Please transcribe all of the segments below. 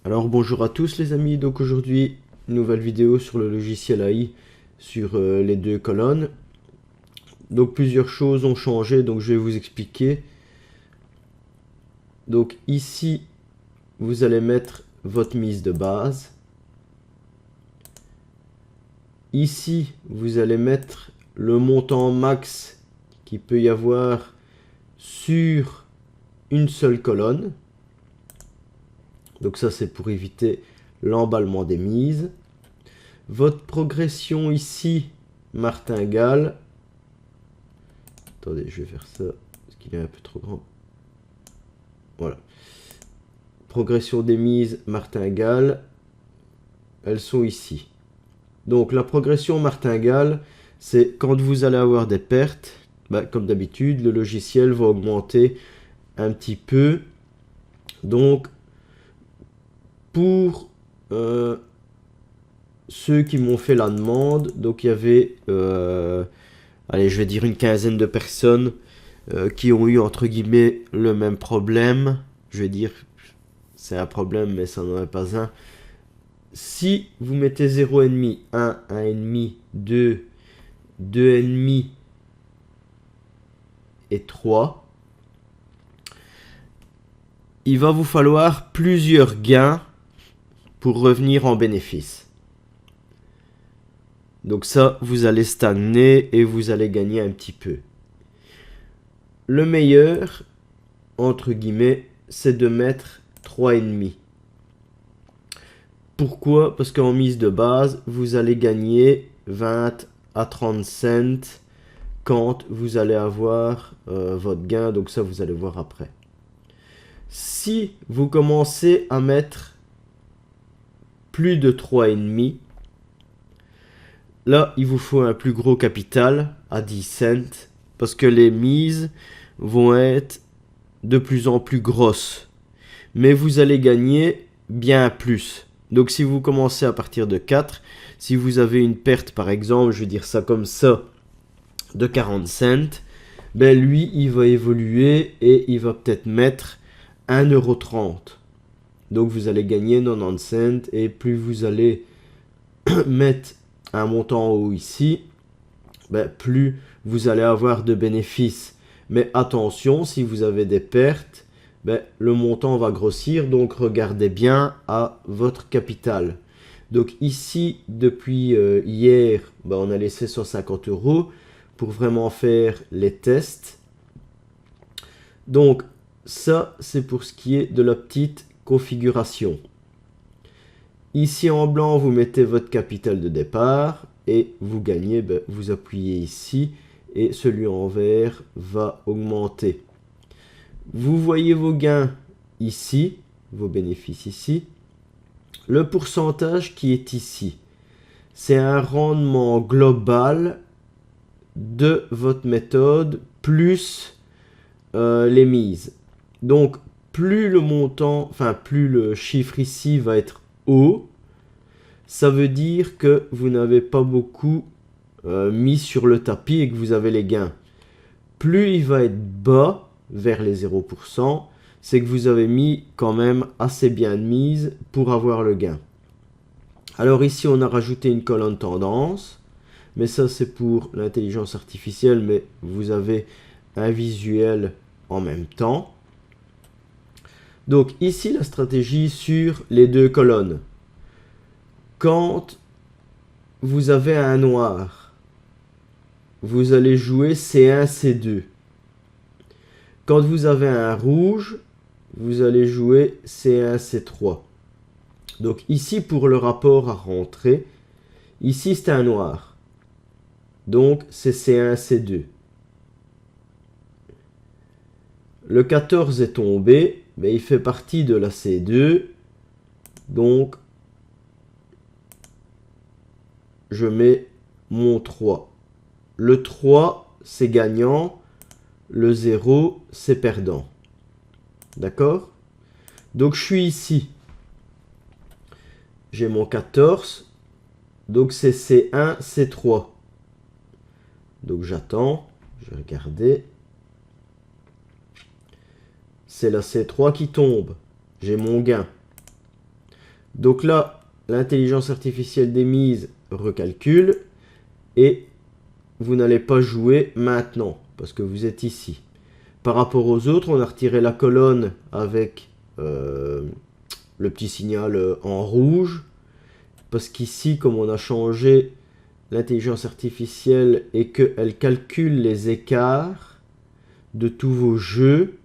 Alors bonjour à tous les amis, donc aujourd'hui nouvelle vidéo sur le logiciel AI sur les deux colonnes. Donc plusieurs choses ont changé, donc je vais vous expliquer. Donc ici vous allez mettre votre mise de base. Ici vous allez mettre le montant max qu'il peut y avoir sur une seule colonne. Donc ça c'est pour éviter l'emballement des mises. Votre progression ici, martingale. Attendez, je vais faire ça parce qu'il est un peu trop grand. Voilà. Progression des mises, martingale. Elles sont ici. Donc la progression martingale, c'est quand vous allez avoir des pertes, comme d'habitude, le logiciel va augmenter un petit peu. Donc pour ceux qui m'ont fait la demande, donc il y avait, allez, je vais dire une quinzaine de personnes qui ont eu entre guillemets le même problème. Je vais dire, c'est un problème, mais ça n'en est pas un. Si vous mettez 0,5, 1, 1,5, 2, 2,5 et 3, il va vous falloir plusieurs gains pour revenir en bénéfice. Donc ça, vous allez stagner et vous allez gagner un petit peu. Le meilleur, entre guillemets, c'est de mettre 3,5. Pourquoi? Parce qu'en mise de base, vous allez gagner 20 à 30 cents quand vous allez avoir votre gain. Donc ça, vous allez voir après. Si vous commencez à mettre plus de 3,5, là, il vous faut un plus gros capital à 10 cents parce que les mises vont être de plus en plus grosses. Mais vous allez gagner bien plus. Donc si vous commencez à partir de 4, si vous avez une perte par exemple, je vais dire ça comme ça, de 40 cents, ben lui il va évoluer et il va peut-être mettre 1,30 €. Donc vous allez gagner 90 cents et plus vous allez mettre un montant en haut ici, ben plus vous allez avoir de bénéfices. Mais attention, si vous avez des pertes, ben, le montant va grossir, donc regardez bien à votre capital. Donc ici, depuis hier, ben, on a laissé 150 € pour vraiment faire les tests. Donc ça, c'est pour ce qui est de la petite configuration. Ici en blanc, vous mettez votre capital de départ et vous gagnez, ben, vous appuyez ici et celui en vert va augmenter. Vous voyez vos gains ici, vos bénéfices ici. Le pourcentage qui est ici, c'est un rendement global de votre méthode plus les mises. Donc, plus le montant, enfin plus le chiffre ici va être haut, ça veut dire que vous n'avez pas beaucoup mis sur le tapis et que vous avez les gains. Plus il va être bas, vers les 0%, c'est que vous avez mis quand même assez bien de mise pour avoir le gain. Alors ici, on a rajouté une colonne tendance, mais ça c'est pour l'intelligence artificielle, mais vous avez un visuel en même temps. Donc ici, la stratégie sur les deux colonnes. Quand vous avez un noir, vous allez jouer C1, C2. Quand vous avez un rouge, vous allez jouer C1, C3. Donc ici, pour le rapport à rentrer, ici c'est un noir. Donc c'est C1, C2. Le 14 est tombé, mais il fait partie de la C2. Donc je mets mon 3. Le 3, c'est gagnant. Le 0, c'est perdant. D'accord? Donc je suis ici. J'ai mon 14. Donc c'est C1, C3. Donc j'attends. Je vais regarder. C'est la C3 qui tombe. J'ai mon gain. Donc là, l'intelligence artificielle des mises recalcule et vous n'allez pas jouer maintenant parce que vous êtes ici. Par rapport aux autres, on a retiré la colonne avec le petit signal en rouge parce qu'ici, comme on a changé l'intelligence artificielle et qu'elle calcule les écarts de tous vos jeux,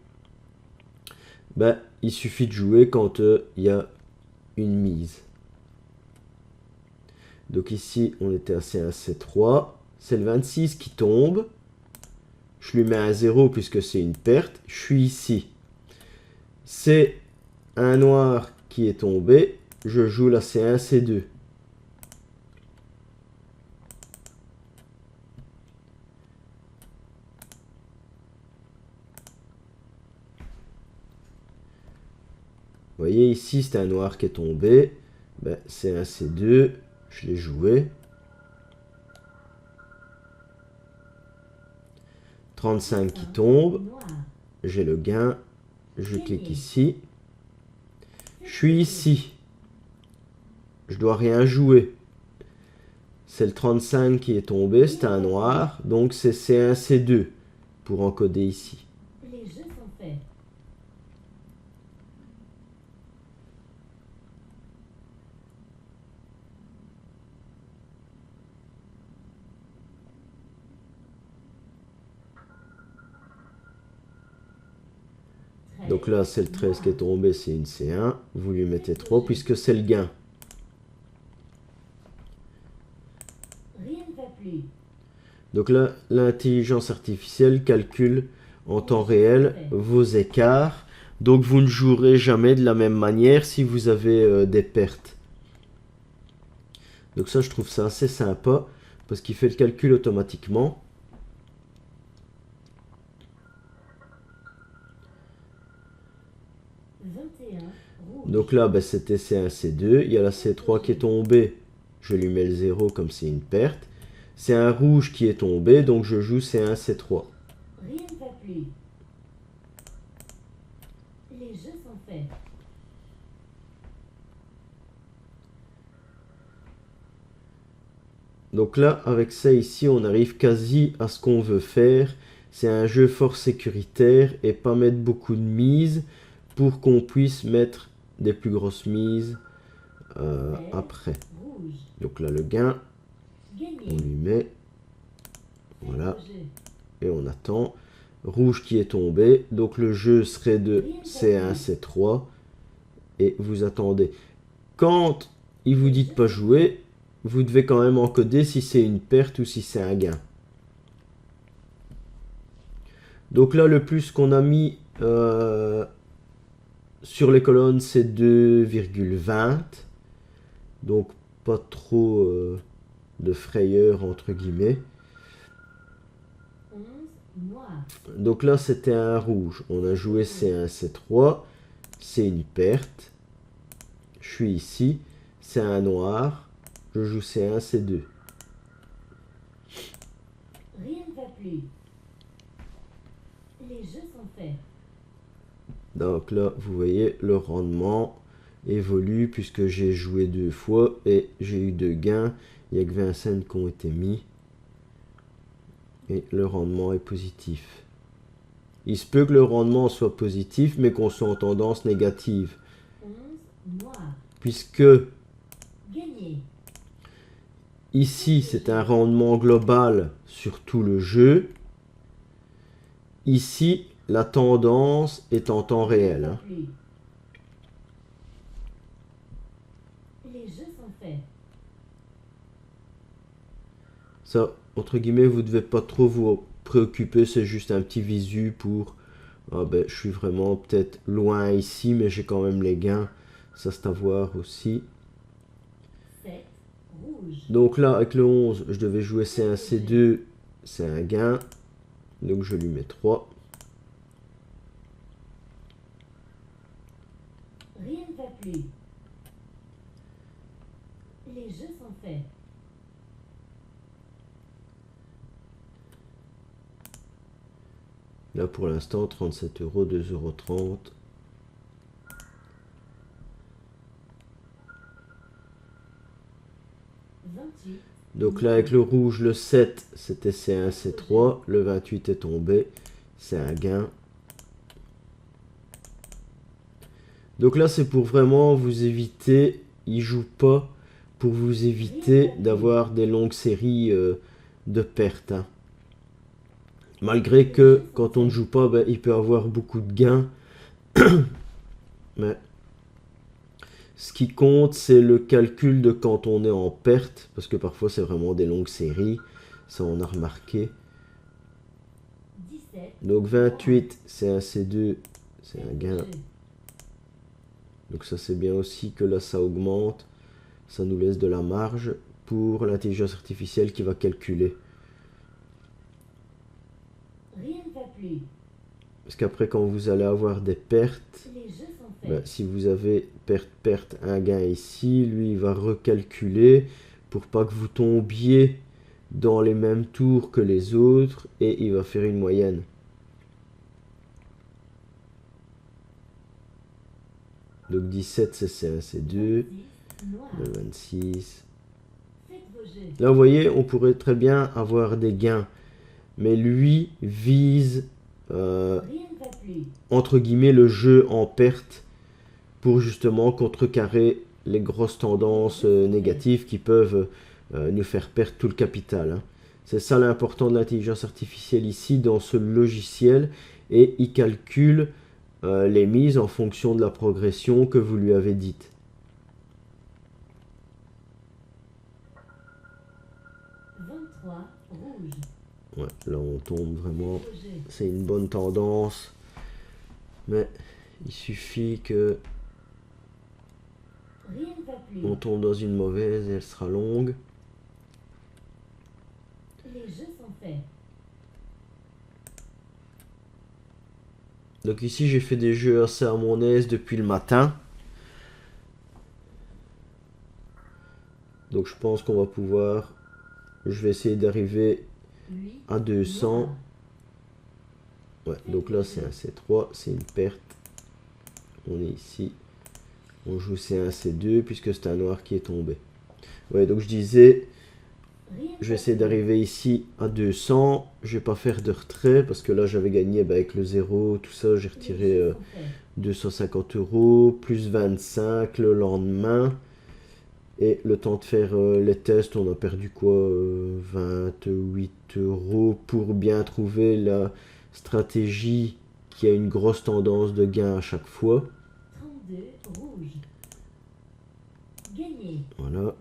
ben, il suffit de jouer quand il y a une mise. Donc ici, on était à C1, C3. C'est le 26 qui tombe. Je lui mets un 0 puisque c'est une perte. Je suis ici. C'est un noir qui est tombé. Je joue la C1, C2. Vous voyez ici, c'est un noir qui est tombé. Ben, C1, C2. Je l'ai joué. 35 qui tombe. J'ai le gain. Je clique ici. Je suis ici. Je dois rien jouer. C'est le 35 qui est tombé. C'est un noir. Donc c'est C1, C2 pour encoder ici. Les jeux sont faits. Donc là, c'est le 13 qui est tombé, c'est une C1. Vous lui mettez 3 puisque c'est le gain. Rien ne va plus. Donc là, l'intelligence artificielle calcule en temps réel vos écarts. Donc vous ne jouerez jamais de la même manière si vous avez des pertes. Donc ça, je trouve ça assez sympa parce qu'il fait le calcul automatiquement. Donc là, ben, c'était C1, C2. Il y a la C3 qui est tombée. Je lui mets le 0 comme c'est une perte. C'est un rouge qui est tombé, donc je joue C1, C3. Rien ne va plus. Les jeux sont faits. Donc là, avec ça ici, on arrive quasi à ce qu'on veut faire. C'est un jeu fort sécuritaire et pas mettre beaucoup de mises pour qu'on puisse mettre des plus grosses mises après. Rouge. Donc là, le gain, Gagné. on lui met, voilà, Jeu. et on attend. Rouge qui est tombé, donc le jeu serait de C1, C3, et vous attendez. Quand il vous dit de pas jouer, vous devez quand même encoder si c'est une perte ou si c'est un gain. Donc là, le plus qu'on a mis sur les colonnes, c'est 2,20. Donc pas trop de frayeur entre guillemets. 11 noir. Donc là, c'était un rouge. On a joué C1, C3. C'est une perte. Je suis ici. C'est un noir. Je joue C1, C2. Rien ne va plus. Les jeux sont faits. Donc là, vous voyez, le rendement évolue puisque j'ai joué 2 fois et j'ai eu 2 gains. Il n'y a que 20 cents qui ont été mis. Et le rendement est positif. Il se peut que le rendement soit positif, mais qu'on soit en tendance négative. 11 noir. Puisque Gagné. ici, c'est un rendement global sur tout le jeu. Ici, la tendance est en temps réel. Hein. Plus. Les jeux sont faits. Ça, entre guillemets, vous ne devez pas trop vous préoccuper. C'est juste un petit visu pour... Ah ben, je suis vraiment peut-être loin ici, mais j'ai quand même les gains. Ça, c'est à voir aussi. 7 rouge. Donc là, avec le 11, je devais jouer C1, C2. C'est un gain. Donc je lui mets 3. Rien ne va plus. Les jeux sont faits. Là, pour l'instant, 37 €, 2,30 €. 28. Donc là, avec le rouge, le 7, c'était C1, C3. Le 28 est tombé. C'est un gain. Donc là, c'est pour vraiment vous éviter. Il joue pas pour vous éviter d'avoir des longues séries de pertes, hein. Malgré que quand on ne joue pas, ben, il peut avoir beaucoup de gains. Mais ce qui compte, c'est le calcul de quand on est en perte. Parce que parfois, c'est vraiment des longues séries. Ça, on a remarqué. 17. Donc 28, c'est un C2, c'est un gain. Jeu. Donc ça, c'est bien aussi que là, ça augmente. Ça nous laisse de la marge pour l'intelligence artificielle qui va calculer. Rien ne va plus. Parce qu'après, quand vous allez avoir des pertes, Les jeux sont faits. ben, si vous avez perte, un gain ici, lui, il va recalculer pour pas que vous tombiez dans les mêmes tours que les autres et il va faire une moyenne. Donc 17, c'est C1, C2, 26. Noir. le 26. Faites vos jeux. Là, vous voyez, on pourrait très bien avoir des gains. Mais lui vise, Rien ne va plus. entre guillemets, le jeu en perte pour justement contrecarrer les grosses tendances négatives qui peuvent nous faire perdre tout le capital, hein. C'est ça l'important de l'intelligence artificielle ici dans ce logiciel. Et il calcule les mises en fonction de la progression que vous lui avez dite. 23. Rouge. Ouais, là on tombe vraiment. Faites vos jeux. C'est une bonne tendance. Mais il suffit que Rien ne va plus. on tombe dans une mauvaise et elle sera longue. Les jeux sont faits. Donc ici j'ai fait des jeux assez à mon aise depuis le matin. Donc je pense qu'on va pouvoir... Je vais essayer d'arriver 8. à 200. Noir. Ouais, donc là c'est un C3, c'est une perte. On est ici. On joue C1, C2 puisque c'est un noir qui est tombé. Ouais, donc je disais, Rien ne je va vais essayer plus. d'arriver ici à 200. Je vais pas faire de retrait parce que là j'avais gagné avec le 0, tout ça. J'ai Les retiré jeux sont faits. 250 € plus 25 le lendemain. Et le temps de faire les tests, on a perdu quoi, 28 € pour bien trouver la stratégie qui a une grosse tendance de gain à chaque fois. 32. Rouge. Gagné. Voilà,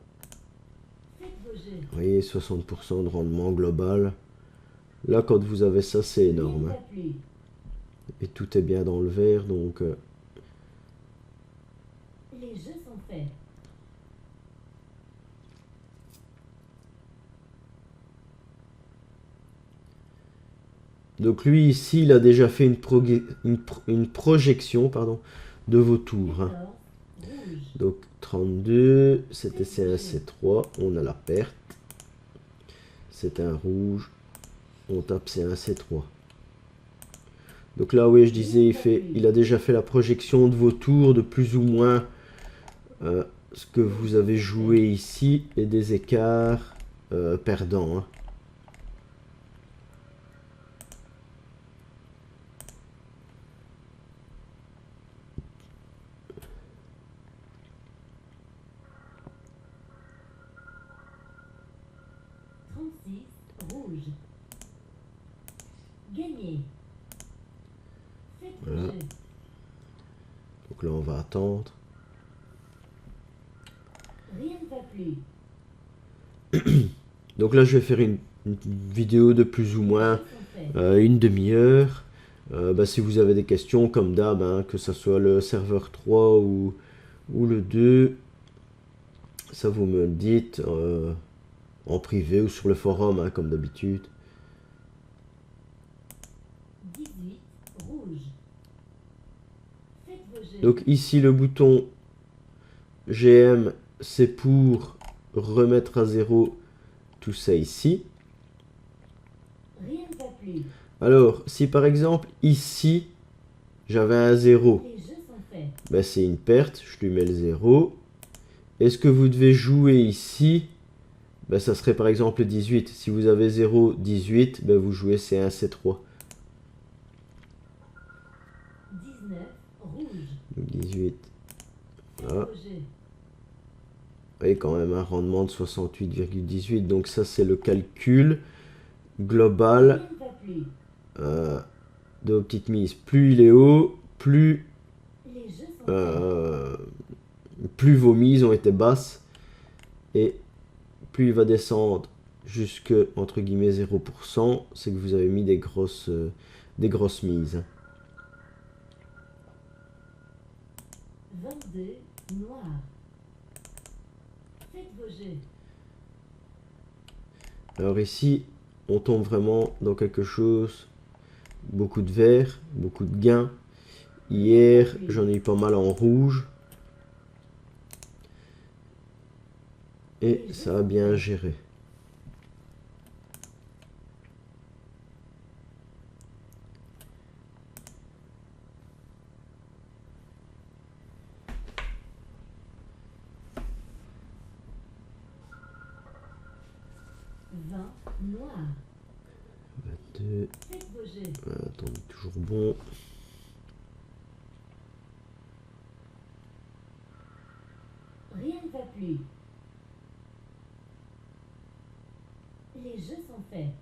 Faites vos jeux. vous voyez, 60% de rendement global. Là, quand vous avez ça, c'est Rien ne énorme, va hein. plus. Et tout est bien dans le vert, donc... Les jeux sont faits. Donc lui, ici, il a déjà fait une projection, pardon, de vos tours, hein. 14. Rouge. Donc 32, c'était C1, C3, on a la perte. C'est un rouge, on tape C1, C3. Donc là, oui, je disais, il a déjà fait la projection de vos tours, de plus ou moins ce que vous avez joué ici, et des écarts perdants, hein. Rouge. Gagné. Faites vos Voilà. jeux. Donc là, on va attendre. Rien ne va plus. Donc là, je vais faire une vidéo de plus ou Les moins jeux sont faits. une demi-heure. Bah, si vous avez des questions, comme d'hab, hein, que ce soit le serveur 3 ou le 2, ça vous me le dites en privé ou sur le forum, hein, comme d'habitude. 18. Rouge. Faites vos jeux. Donc ici, le bouton GM, c'est pour remettre à zéro tout ça ici. Rien ne va plus. Alors, si par exemple, ici, j'avais un 0, Les jeux sont faits. ben, c'est une perte, je lui mets le 0. Et ce que vous devez jouer ici, ben, ça serait par exemple 18. Si vous avez 0, 18, ben, vous jouez C1, C3. 19, rouge. Donc 18. Faites Voilà. vos jets. Vous voyez quand même un rendement de 68,18. Donc ça c'est le calcul global Rien ne va plus. de vos petites mises. Plus il est haut, plus, Les jeux sont faits. plus vos mises ont été basses. Et plus il va descendre jusque entre guillemets 0%, c'est que vous avez mis des grosses mises. 22, noir. Faites vos jets. Alors ici, on tombe vraiment dans quelque chose, beaucoup de vert, beaucoup de gains. Hier, j'en ai eu pas mal en rouge. Et ça a bien géré. Noir. 22. Faites vos jets. Attendez, toujours bon. Rien ne va plus. Les jeux sont faits.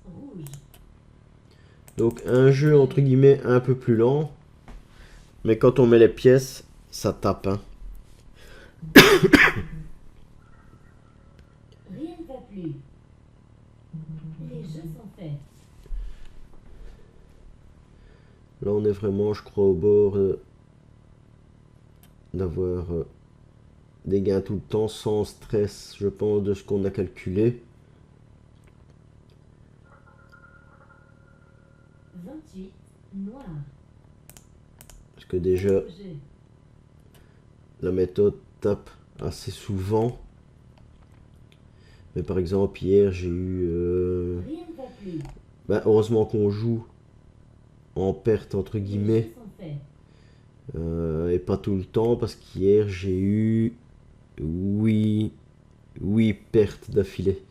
Rouge. Donc un jeu entre guillemets un peu plus lent. Mais quand on met les pièces, ça tape. Hein. Rien ne va plus. Les jeux sont faits. Là on est vraiment, je crois, au bord d'avoir des gains tout le temps sans stress, je pense, de ce qu'on a calculé. 28, noir. Parce que déjà, Faites vos jets. la méthode tape assez souvent. Mais par exemple, hier, j'ai eu... Rien ne va plus. bah, heureusement qu'on joue en perte, entre Les guillemets. jeux sont faits. Et pas tout le temps, parce qu'hier, j'ai eu 8 pertes d'affilée.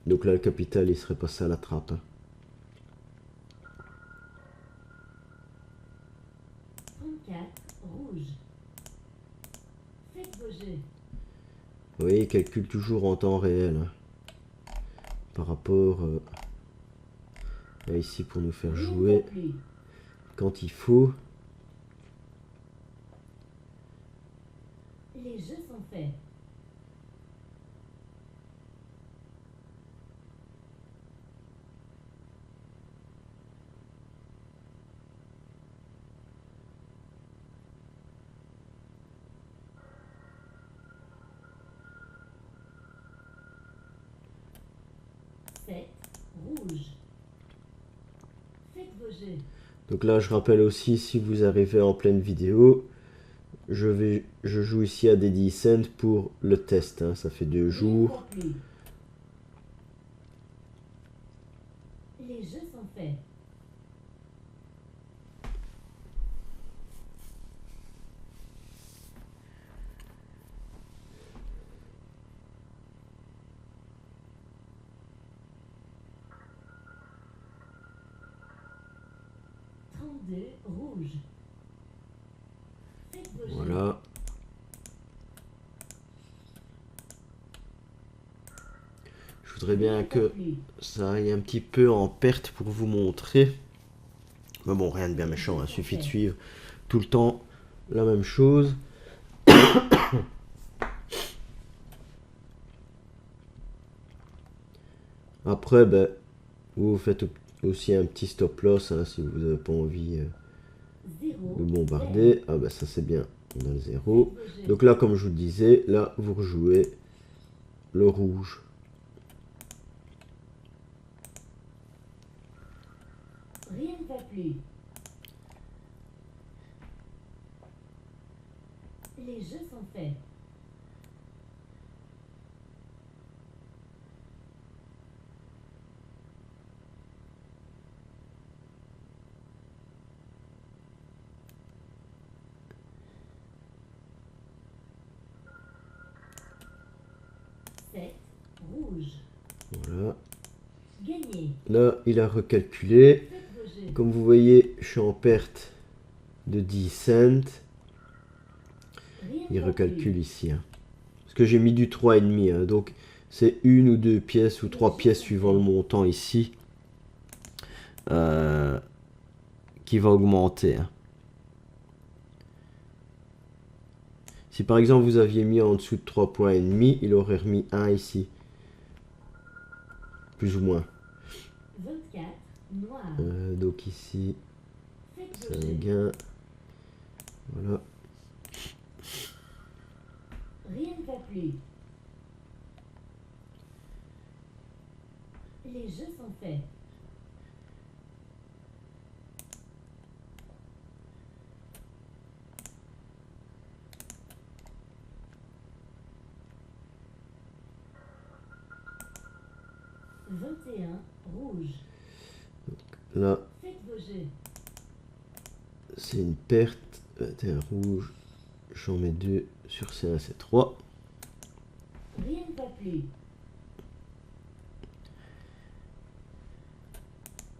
Donc là, le capital, il serait passé à la trappe. Hein. 34, rouge. Faites vos jets. Vous voyez, il calcule toujours en temps réel. Hein. Par rapport à ici, pour nous faire Rien ne jouer va plus. quand il faut. Les jeux sont faits. Rouge. Faites vos jets. Donc là, je rappelle aussi, si vous arrivez en pleine vidéo, je joue ici à Daddy Cent pour le test. Hein. Ça fait 2 jours. Rien ne va plus. Les jeux sont faits. Rouge. Faites vos jets. Voilà. Je voudrais bien que ça aille un petit peu en perte pour vous montrer. Mais bon, rien de bien méchant, il suffit de suivre tout le temps la même chose. Après, ben, vous faites aussi un petit stop loss hein, si vous n'avez pas envie de bombarder. Ah ben ça c'est bien, on a le 0. Donc là, comme je vous disais, là vous rejouez le rouge. Rien ne va plus. Les jeux sont faits. 7 rouge. Voilà. Gagné. Là, il a recalculé. Faites vos jets. Comme vous voyez, je suis en perte de 10 cents. Rien Il ne va recalcule plus. ici. Hein. Parce que j'ai mis du 3,5. Hein. Donc, c'est une ou deux pièces ou trois pièces suivant le montant ici. Qui va augmenter. Hein. Si par exemple vous aviez mis en dessous de 3,5, il aurait remis 1 ici. Plus ou moins. 24 noir. Donc ici, Faites c'est vos un jets. gain. Voilà. Rien ne va plus. Les jeux sont faits. « 21 rouge. Là, Faites vos jets. c'est une perte. 21 rouge. J'en mets 2 sur C1, C3. Rien ne va plus.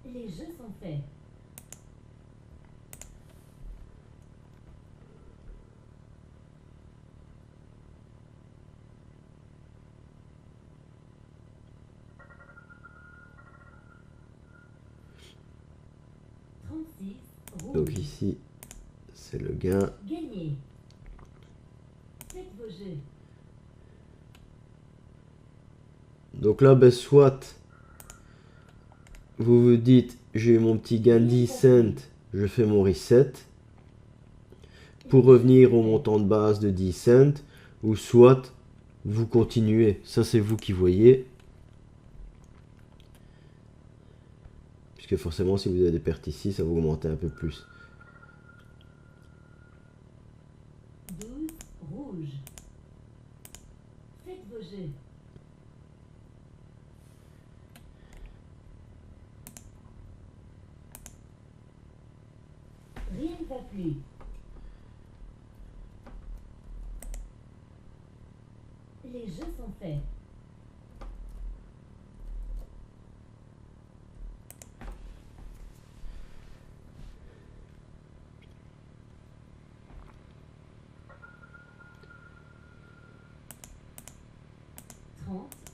Les jeux sont faits. « 36 rouge. Donc ici, c'est le gain. Gagné. Faites vos jets. Donc là, ben, soit vous vous dites, j'ai eu mon petit gain de 10 cents, je fais mon reset pour revenir au montant de base de 10 cents, ou soit vous continuez. Ça, c'est vous qui voyez. Puisque forcément, si vous avez des pertes ici, ça va augmenter un peu plus. 12 rouge. Faites vos jets. Rien ne va plus. Les jeux sont faits.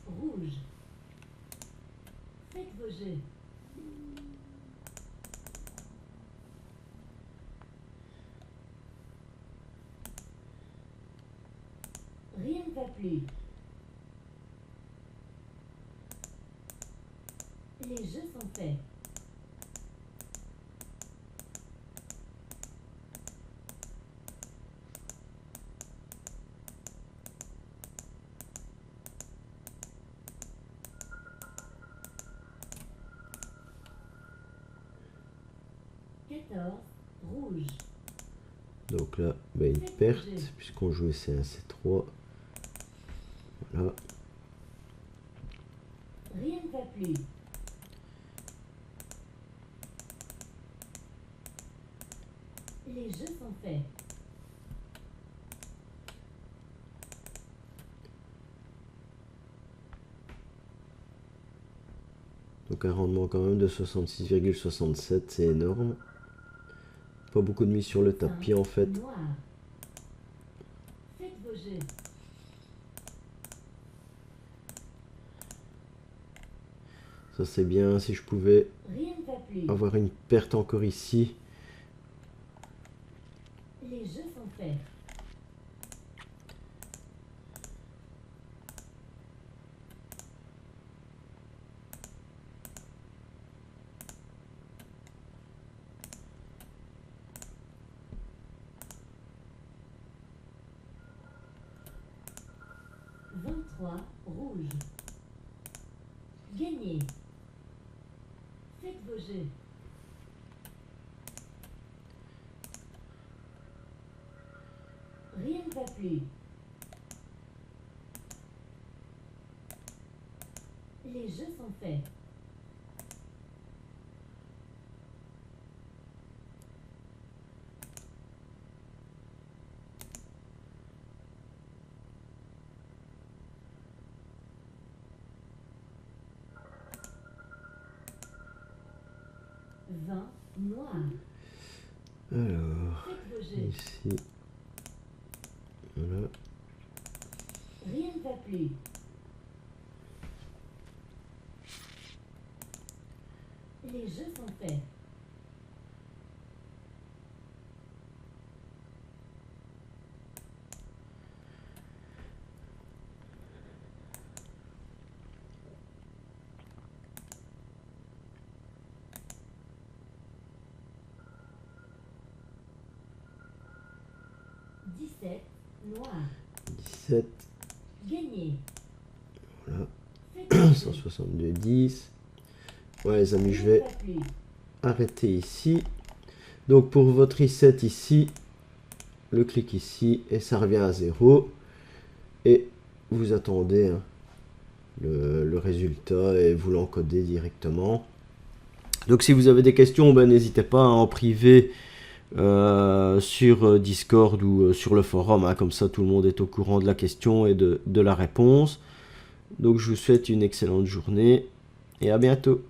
Rouge. Faites vos jets. Rien ne va plus. Les jeux sont faits. Rouge. Donc là, ben, une perte, puisqu'on jouait C1, C3. Voilà. Rien ne va plus. Les jeux sont faits. Donc un rendement quand même de 66,67, c'est énorme. Pas beaucoup de mise sur le tapis en fait. Noir. Faites vos jeux. Ça c'est bien, si je pouvais Rien ne va plus. avoir une perte encore ici. Les jeux sont faits. Rouge. Gagné. Faites vos jeux. Rien ne va plus. Les jeux sont faits. 20 noir. Alors, Faites vos jets. ici. Voilà. Rien ne va plus. Les jeux sont faits. Noir. 17. Gagné. Voilà. Faites vos jets. 162, 10. Ouais les amis, je Rien vais ne va plus. arrêter ici. Donc pour votre reset ici, le clic ici et ça revient à 0. Et vous attendez hein, le résultat et vous l'encodez directement. Donc si vous avez des questions, ben, n'hésitez pas hein, en privé sur Discord ou sur le forum. Hein, comme ça tout le monde est au courant de la question et de la réponse. Donc je vous souhaite une excellente journée et à bientôt.